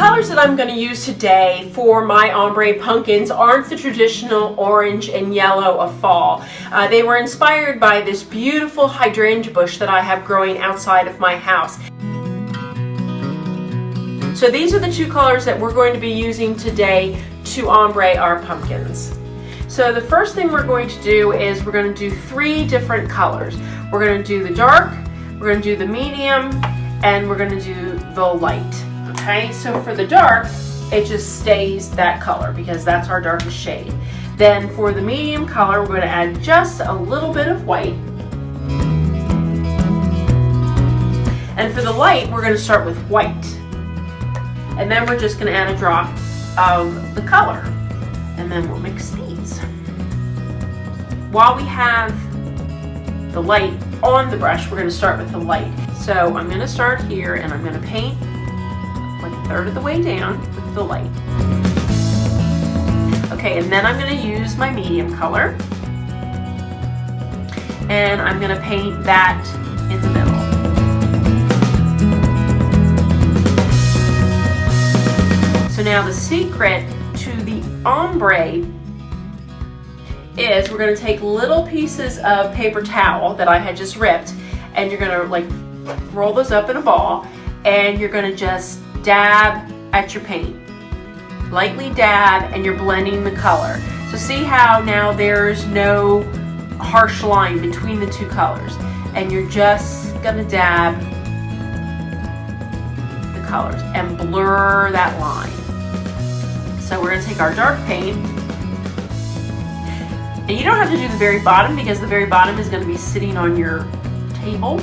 colors that I'm going to use today for my ombre pumpkins aren't the traditional orange and yellow of fall. They were inspired by this beautiful hydrangea bush that I have growing outside of my house. So these are the two colors that we're going to be using today to ombre our pumpkins. So the first thing we're going to do is we're going to do 3 different colors. We're going to do the dark, we're going to do the medium, and we're going to do the light. Okay, so for the dark, it just stays that color because that's our darkest shade. Then for the medium color, we're going to add just a little bit of white. And for the light, we're going to start with white. And then we're just going to add a drop of the color. And then we'll mix these. While we have the light on the brush, we're going to start with the light. So I'm going to start here and I'm going to paint like a third of the way down with the light. Okay, and then I'm going to use my medium color. And I'm going to paint that in the middle. So now the secret to the ombre is we're going to take little pieces of paper towel that I had just ripped, and you're going to like roll those up in a ball, and you're going to just dab at your paint. Lightly dab, and you're blending the color. So see how now there's no harsh line between the two colors, and you're just going to dab the colors and blur that line. So we're going to take our dark paint, and you don't have to do the very bottom because the very bottom is going to be sitting on your table.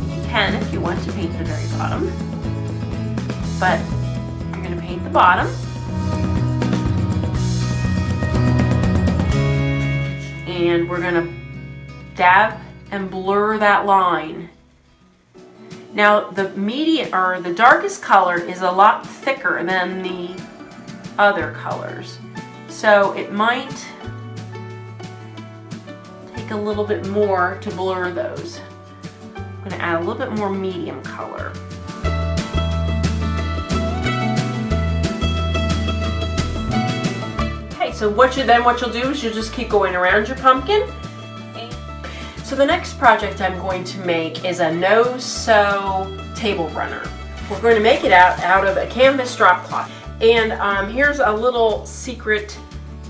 You can if you want to paint the very bottom, but you're going to paint the bottom. And we're going to dab and blur that line. Now the medium or the darkest color is a lot thicker than the other colors, so it might take a little bit more to blur those. I'm going to add a little bit more medium color. Okay, so what you'll do is you'll just keep going around your pumpkin. So the next project I'm going to make is a no-sew table runner. We're going to make it out of a canvas drop cloth. And here's a little secret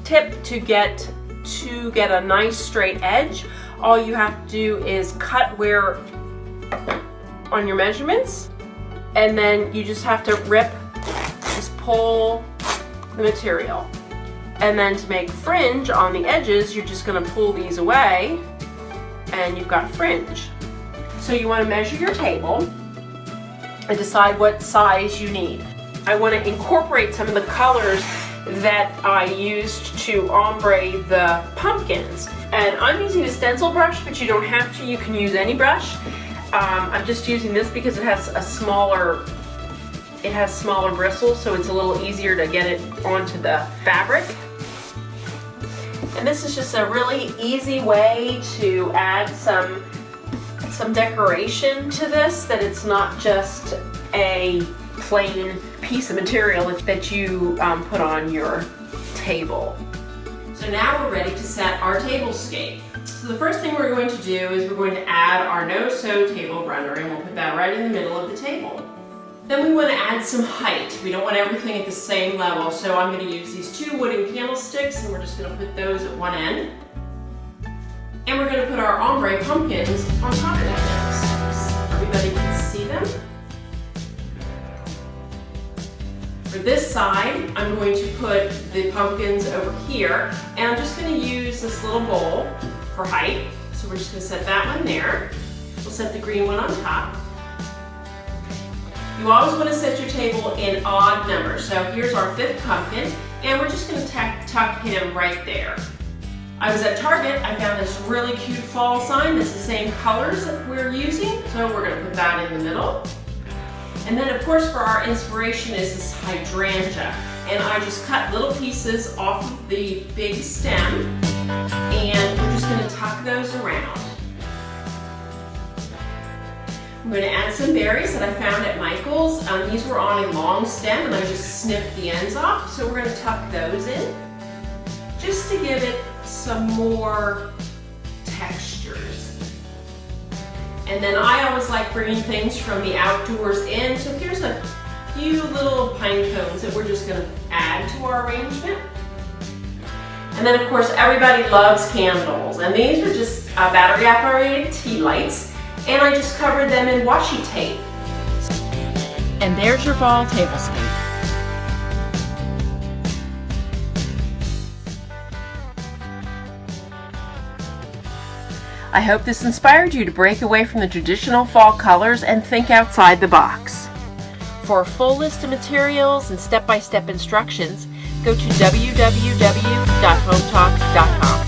tip to get a nice straight edge. All you have to do is cut where on your measurements, and then you just have to just pull the material. And then to make fringe on the edges, you're just going to pull these away, and you've got fringe. So you want to measure your table and decide what size you need. I want to incorporate some of the colors that I used to ombre the pumpkins. And I'm using a stencil brush, but you don't have to. You can use any brush. I'm just using this because it has smaller bristles, so it's a little easier to get it onto the fabric. And this is just a really easy way to add some decoration to this, that it's not just a plain piece of material that you put on your table. So now we're ready to set our tablescape. So the first thing we're going to do is we're going to add our no-sew table runner, and we'll put that right in the middle of the table. Then we want to add some height. We don't want everything at the same level, so I'm going to use these 2 wooden candlesticks, and we're just going to put those at one end. And we're going to put our ombre pumpkins on top of that now, so everybody can see them. For this side, I'm going to put the pumpkins over here, and I'm just going to use this little bowl for height. So we're just going to set that one there. We'll set the green one on top. You always want to set your table in odd numbers. So here's our 5th pumpkin, and we're just going to tuck him right there. I was at Target, I found this really cute fall sign that's the same colors that we're using, so we're going to put that in the middle. And then of course for our inspiration is this hydrangea, and I just cut little pieces off of the big stem, and we're just going to tuck those around. I'm going to add some berries that I found at Michael's. These were on a long stem and I just snipped the ends off. So we're going to tuck those in just to give it some more textures. And then I always like bringing things from the outdoors in. So here's a few little pine cones that we're just going to add to our arrangement. And then of course everybody loves candles, and these are just battery operated tea lights, and I just covered them in washi tape. And there's your fall tablescape. I hope this inspired you to break away from the traditional fall colors and think outside the box. For a full list of materials and step-by-step instructions, go to www.hometalk.com.